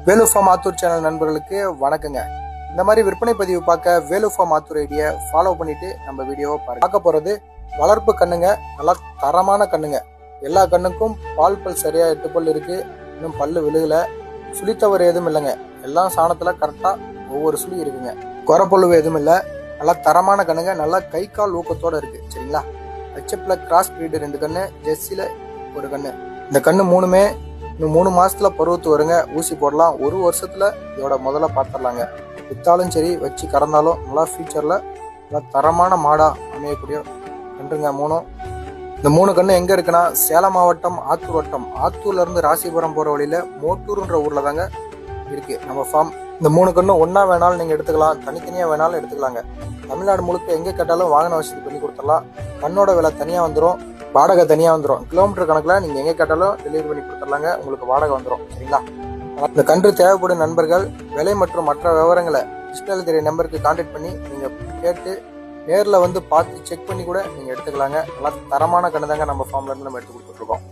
Velu form Attur channel நண்பர்களுக்கு வணக்கங்க. இந்த மாதிரி விற்பனை பதிவு பார்க்க வேலு ஃபார்ம் ஆத்தூர் ஐடியை ஃபாலோ பண்ணிட்டு நம்ம வீடியோவை பார்க்க போறது வளர்ப்பு கண்ணுங்க. நல்லா தரமான கண்ணுங்க. எல்லா கண்ணுக்கும் பால் பல் சரியா 8 பல் இருக்கு. இன்னும் பல்லு விழுகல. சுழித்தவறு எதுவும் இல்லைங்க. எல்லாம் சாணத்துல கரெக்டா ஒவ்வொரு சுழி இருக்குங்க. குறப்பொழுவு எதுவும் இல்லை. நல்லா தரமான கண்ணுங்க. நல்லா கை கால் ஊக்கத்தோட இருக்கு. சரிங்களா? ஹெச்எப்ல கிராஸ் பிரீடு 2 கண்ணு, ஜெர்சில 1 கண்ணு. இந்த கண்ணு மூணுமே இன்னும் 3 மாசத்துல பருவத்து வருங்க. ஊசி போடலாம். 1 வருஷத்துல இதோட முதல்ல பார்த்துடலாங்க. வித்தாலும் சரி வச்சு கறந்தாலும் நல்லா ஃபியூச்சர்ல நல்லா தரமான மாடா அமையக்கூடிய கன்றுங்க மூணும். இந்த 3 கண்ணு எங்க இருக்குன்னா சேலம் மாவட்டம் ஆத்தூர் வட்டம். ஆத்தூர்ல இருந்து ராசிபுரம் போற வழியில மோட்டூர்ன்ற ஊர்ல தாங்க இருக்கு நம்ம ஃபார்ம். இந்த 3 கண்ணும் ஒன்னா வேணாலும் நீங்க எடுத்துக்கலாம், தனித்தனியா வேணாலும் எடுத்துக்கலாங்க. தமிழ்நாடு முழுக்க எங்க கேட்டாலும் வாகன வசதி பண்ணி கொடுத்துடலாம். கண்ணோட விலை தனியா வந்துடும், வாடகை தனியா வந்துடும். கிலோமீட்டர் கணக்குல நீங்க எங்க கேட்டாலும் டெலிவரி பண்ணி கொடுத்துடலாங்க. உங்களுக்கு வாடகை வந்துடும். சரிங்களா? இந்த கன்று தேவைப்படும் நண்பர்கள் விலை மற்றும் மற்ற விவரங்களை டிஸ்பிளேல தெரிய நம்பருக்கு கான்டாக்ட் பண்ணி நீங்க கேட்டு நேரில் வந்து பார்த்து செக் பண்ணி கூட நீங்க எடுத்துக்கலாங்க. நல்லா தரமான கண்ணு தாங்க நம்ம ஃபார்ம்ல இருந்து நம்ம எடுத்து கொடுத்துட்டு இருக்கோம்.